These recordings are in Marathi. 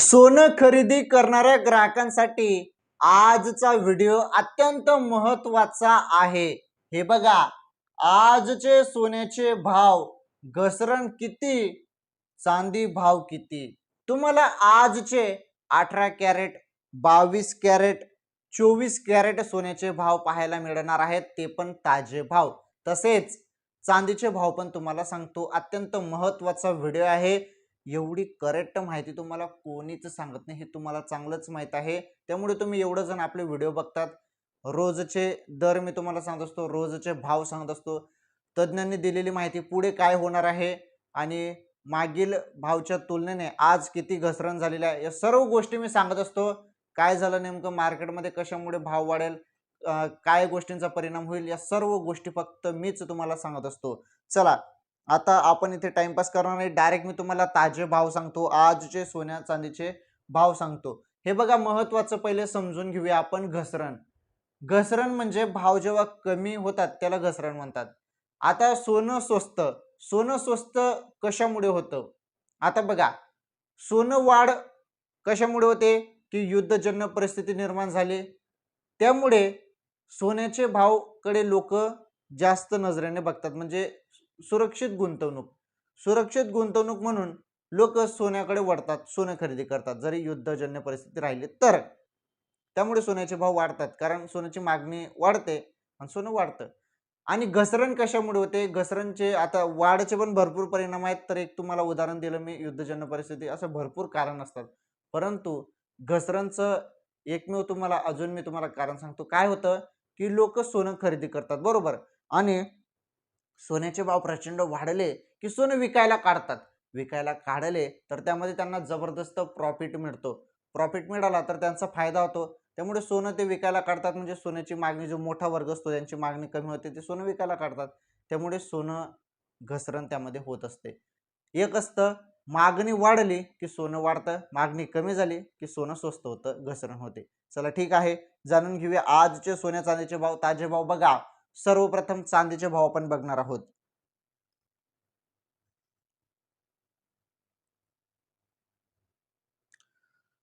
सोनं खरेदी करणाऱ्या ग्राहकांसाठी आजचा व्हिडिओ अत्यंत महत्वाचा आहे। हे बघा, आजचे सोन्याचे भाव, घसरण किती, चांदी भाव किती, तुम्हाला आजचे 18 कॅरेट, 22 कॅरेट, 24 कॅरेट सोन्याचे भाव पाहायला मिळणार आहेत, ते पण ताजे भाव। तसेच चांदीचे भाव पण तुम्हाला सांगतो। अत्यंत महत्वाचा व्हिडिओ आहे। एवढी करेक्ट माहिती तुम्हाला कोणीच सांगत नाही, हे तुम्हाला चांगलंच माहित आहे। त्यामुळे तुम्ही एवढं जण आपले व्हिडिओ बघतात। रोजचे दर मी तुम्हाला सांगत असतो, रोजचे भाव सांगत असतो, तज्ञांनी दिलेली माहिती पुढे काय होणार आहे आणि मागील भावच्या तुलनेने आज किती घसरण झालेली आहे, या सर्व गोष्टी मी सांगत असतो। काय झालं नेमकं मार्केटमध्ये, कशामुळे भाव वाढेल, काय गोष्टींचा परिणाम होईल, या सर्व गोष्टी फक्त मीच तुम्हाला सांगत असतो। चला, आता आपण इथे टाइमपास करणार नाही, डायरेक्ट मी तुम्हाला ताजे भाव सांगतो, आजचे सोन्या चांदीचे भाव सांगतो। हे बघा, महत्वाचं पहिले समजून घेऊया आपण घसरण। घसरण म्हणजे भाव जेव्हा कमी होतात त्याला घसरण म्हणतात। आता सोनं स्वस्त कशामुळे होतं? आता बघा, सोनं वाढ कशामुळे होते की युद्धजन्य परिस्थिती निर्माण झाली, त्यामुळे सोन्याचे भाव कडे लोक जास्त नजरेने बघतात। म्हणजे सुरक्षित गुंतवणूक म्हणून लोक सोन्याकडे वळतात, सोनं खरेदी करतात जरी युद्धजन्य परिस्थिती राहिली तर। त्यामुळे सोन्याचे भाव वाढतात, कारण सोन्याची मागणी वाढते आणि सोनं वाढतं। आणि घसरण कशामुळे होते? घसरणचे आता वाढचे पण भरपूर परिणाम आहेत। तर एक तुम्हाला उदाहरण दिलं मी, युद्धजन्य परिस्थिती, असं भरपूर कारण असतात। परंतु घसरणचं एकमेव तुम्हाला अजून मी तुम्हाला कारण सांगतो। काय होतं की लोक सोनं खरेदी करतात, बरोबर, आणि सोन्याचे भाव प्रचंड वाढले की सोनं विकायला काढतात। विकायला काढले तर त्यामध्ये त्यांना जबरदस्त प्रॉफिट मिळतो। प्रॉफिट मिळाला तर त्यांचा फायदा होतो, त्यामुळे सोनं ते विकायला काढतात। म्हणजे सोन्याची मागणी, जो मोठा वर्ग असतो त्यांची मागणी कमी होते, ते सोनं विकायला काढतात, त्यामुळे सोनं घसरण त्यामध्ये होत असते। एक असतं, मागणी वाढली की सोनं वाढतं, मागणी कमी झाली की सोनं स्वस्त होतं, घसरण होते। चला ठीक आहे, जाणून घेऊया आजचे सोन्या चांदीचे भाव, ताजे भाव। बघा, सर्वप्रथम चांदीचे भाव आपण बघणार आहोत।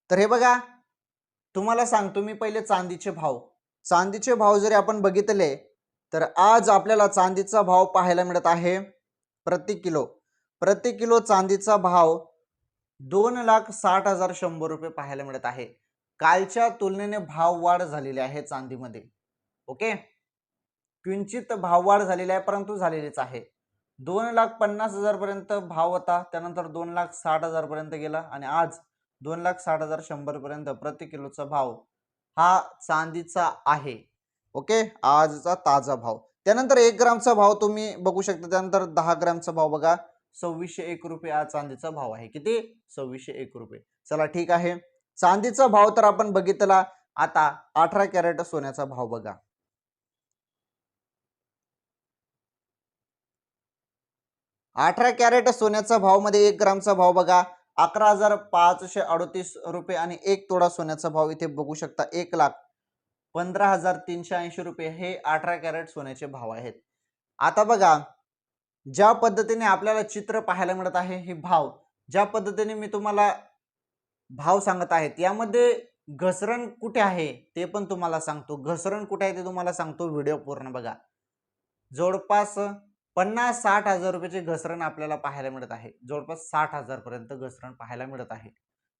तर हे बघा, तुम्हाला सांगतो मी पहिले चांदीचे भाव। चांदीचे भाव जरी आपण बघितले तर आज आपल्याला चांदीचा भाव पाहायला मिळत आहे प्रति किलो चांदीचा भाव 2,60,100 रुपये पाहायला मिळत आहे। कालच्या तुलनेने भाव वाढ झालेली आहे चांदीमध्ये। ओके, किंचित भाववाढ झालेली आहे, परंतु झालेलीच आहे। 2,50,000 पर्यंत भाव होता, त्यानंतर 2,60,000 पर्यंत गेला आणि आज 2,60,100 पर्यंत प्रति किलोचा भाव हा चांदीचा आहे। ओके, आजचा ताजा भाव। त्यानंतर 1 ग्रामचा भाव तुम्ही बघू शकता। त्यानंतर 10 ग्रामचा भाव बघा, 2,601 रुपये आज चांदीचा भाव आहे। किती? 2,601 रुपये। चला ठीक आहे, चांदीचा भाव तर आपण बघितला। आता 18 कॅरेट सोन्याचा भाव बघा। 18 कॅरेट सोन्याचा भाव मध्ये 1 ग्रामचा भाव बघा, 11,538 रुपये आणि 1 तोडा सोन्याचा भाव इथे बघू शकता, 1,15,380 रुपये हे 18 कॅरेट सोन्याचे भाव आहेत। आता बघा, ज्या पद्धतीने आपल्याला चित्र पाहायला मिळत आहे, हे भाव ज्या पद्धतीने मी तुम्हाला भाव सांगत आहेत, यामध्ये घसरण कुठे आहे ते पण तुम्हाला सांगतो। घसरण कुठे आहे ते तुम्हाला सांगतो, व्हिडिओ पूर्ण बघा। जवळपास 50-60 हजार रुपयाची घसरण आपल्याला पाहायला मिळत आहे। जवळपास 60,000 पर्यंत घसरण पाहायला मिळत आहे।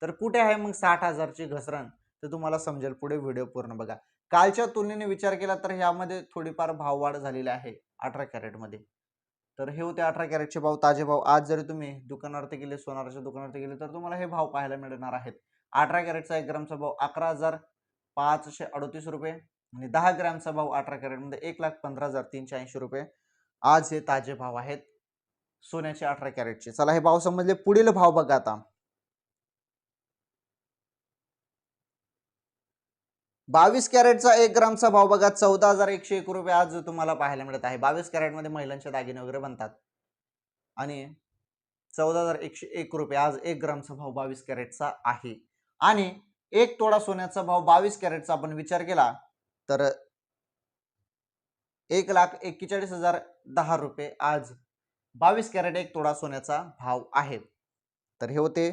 तर कुठे आहे मग 60,000ची घसरण, ते तुम्हाला समजेल, पुढे व्हिडिओ पूर्ण बघा। कालच्या तुलनेने विचार केला तर यामध्ये थोडीफार भाववाढ झालेली आहे 18 कॅरेटमध्ये। तर हे होते 18 कॅरेटचे भाव, ताजे भाव। आज जरी तुम्ही दुकानावरती गेले, सोनाराच्या दुकानावरती गेले, तर तुम्हाला हे भाव पाहायला मिळणार आहेत। 18 कॅरेटचा 1 ग्रामचा भाव 11,538 रुपये आणि 10 ग्रामचा भाव 18 कॅरेटमध्ये 1,15,380 रुपये आज हे ताजे भाव आहेत सोन्याचे 18 कॅरेटचे। चला, हे भाव समजले, पुढील भाव बघा। आता 22 कॅरेटचा 1 ग्रामचा भाव बघा, 14,101 रुपये आज तुम्हाला पाहायला मिळत आहे। 22 कॅरेटमध्ये महिलांचे दागिने वगैरे बनतात आणि 14,101 रुपये आज 1 ग्रामचा भाव 22 कॅरेटचा आहे। आणि 1 तोडा सोन्याचा भाव 22 कॅरेटचा आपण विचार केला तर 1,41,010 रुपये आज 22 कॅरेट 1 तोडा सोन्याचा भाव आहे। तर हे होते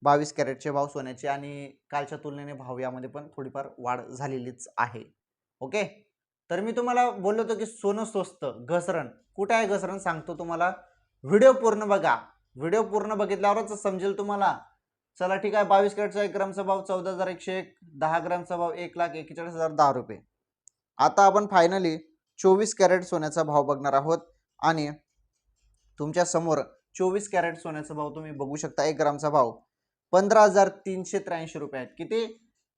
22 कॅरेटचे भाव सोन्याचे आणि कालच्या तुलनेने भाव यामध्ये पण थोडीफार वाढ झालेलीच आहे. ओके, तर मी तुम्हाला बोललो होतो की सोनं स्वस्त घसरण कुठे आहे, घसरण सांगतो तुम्हाला. व्हिडिओ पूर्ण बघा, व्हिडिओ पूर्ण बघितल्यावरच समजेल तुम्हाला. चला ठीक आहे, 22 कॅरेटचा 1 ग्रामचा भाव 14,101, 10 ग्रामचा भाव 1,41,10 रुपये. आता आपण फायनली 24 कॅरेट सोन्याचा भाव बघणार आहोत आणि तुमच्या समोर 24 कॅरेट सोन्याचा भाव तुम्ही बघू शकता. 1 ग्रामचा भाव 15,383 रुपये आहेत. किती?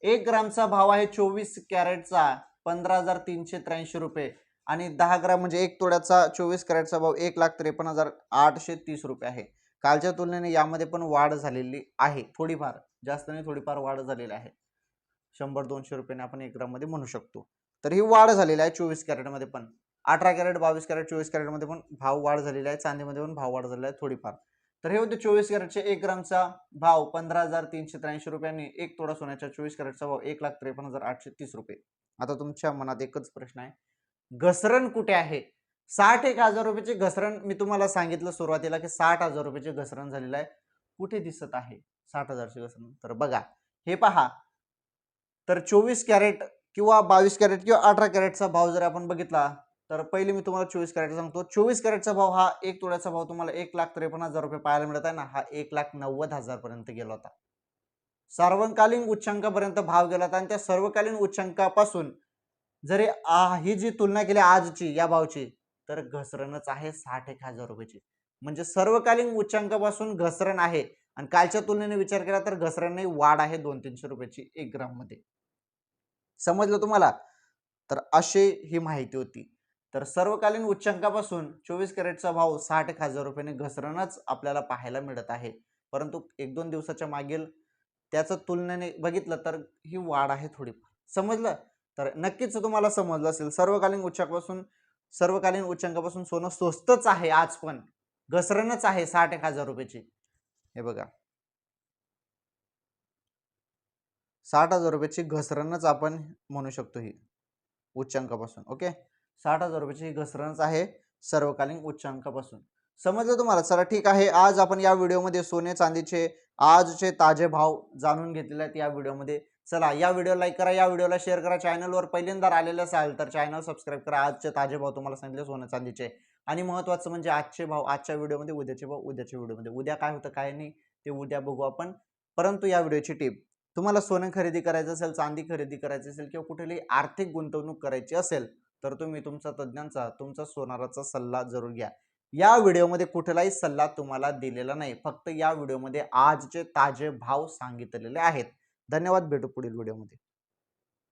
1 ग्रामचा भाव आहे 24 कॅरेटचा 15,383 रुपये आणि 10 ग्राम म्हणजे 1 तोड्याचा 24 कॅरेटचा भाव 1,53,830 रुपये आहे. कालच्या तुलनेने यामध्ये पण वाढ झालेली आहे, थोडीफार, जास्त नाही थोडीफार वाढ झालेली आहे. 100-200 रुपयाने आपण 1 ग्राम मध्ये म्हणू शकतो. तर ही वाढ झालेली आहे 24 कॅरेटमध्ये पण. 18 कॅरेट, 22 कॅरेट, 24 कॅरेटमध्ये पण भाव वाढ झालेला आहे. चांदीमध्ये पण भाव वाढ झालेला आहे थोडीफार. तर हे होते 24 कॅरेटचे 1 ग्रामचा भाव 15,383 रुपयांनी, 1 तोडा सोन्याच्या 24 कॅरेटचा भाव 1,53,830 रुपये. आता तुमच्या मनात एकच प्रश्न आहे, घसरण कुठे आहे? 61,000 रुपयाची घसरण मी तुम्हाला सांगितलं सुरुवातीला की 60,000 रुपयाची घसरण झालेलं आहे. कुठे दिसत आहे 60,000ची घसरण? तर बघा, हे पहा. तर 24 कॅरेट किंवा 22 कॅरेट किंवा 18 कॅरेटचा भाव जर आपण बघितला तर पहिले मी तुम्हाला 24 कॅरेट सांगतो. 24 कॅरेटचा भाव हा 1 तोड्याचा भाव तुम्हाला 1,53,000 रुपये पाहायला मिळत आहे ना, हा 1,90,000 पर्यंत गेला होता. सर्वकालीन उच्चांकापर्यंत भाव गेला होता आणि त्या सर्वकालीन उच्चांकापासून जरी ही जी तुलना केली आजची या भावची, तर घसरणच आहे 61,000 रुपयाची. म्हणजे सर्वकालीन उच्चांकापासून घसरण आहे आणि कालच्या तुलनेने विचार केला तर घसरण नाही, वाढ आहे 200-300 रुपयाची 1 ग्राम मध्ये. समजलं तुम्हाला? तर अशी ही माहिती होती. तर सर्वकालीन उच्चांकापासून 24 कॅरेटचा भाव 61,000 रुपयाने घसरणच आपल्याला पाहायला मिळत आहे. परंतु 1-2 दिवसाच्या मागील त्याच्या तुलनेने बघितलं तर ही वाढ आहे थोडीफार. समजलं? तर नक्कीच तुम्हाला समजलं असेल. सर्वकालीन उच्चांकापासून सोनं स्वस्तच आहे आज पण. घसरणच आहे 61,000 रुपयाची. हे बघा, 60,000 रुपयाची घसरणच आपण म्हणू शकतो ही उच्चांकापासून. ओके, 60,000 रुपयाची घसरणच आहे सर्वकालीन उच्चांकापासून. समजलं तुम्हाला? चला ठीक आहे, आज आपण या व्हिडिओमध्ये सोने चांदीचे आजचे ताजे भाव जाणून घेतलेले आहेत या व्हिडिओमध्ये. चला, या व्हिडिओ लाईक करा, या व्हिडिओला शेअर करा. चॅनलवर पहिल्यांदा आलेले असाल तर चॅनल सबस्क्राईब करा. आजचे ताजे भाव तुम्हाला सांगितले सोने चांदीचे, आणि महत्त्वाचं म्हणजे आजचे भाव आजच्या व्हिडिओमध्ये, उद्याचे भाव उद्याच्या व्हिडिओमध्ये. उद्या काय होतं काय नाही ते उद्या बघू आपण. परंतु या व्हिडिओची टिप, तुम्हाला सोनं खरेदी करायचं असेल, चांदी खरेदी करायची असेल किंवा कुठेही आर्थिक गुंतवणूक करायची असेल तर तुम्ही तुमचा तज्ञांचा, तुमचा सोनाराचा सल्ला जरूर घ्या. या व्हिडिओमध्ये कुठलाही सल्ला तुम्हाला दिलेला नाही, फक्त या व्हिडिओमध्ये आजचे ताजे भाव सांगितलेले आहेत. धन्यवाद, भेटू पुढील व्हिडिओमध्ये.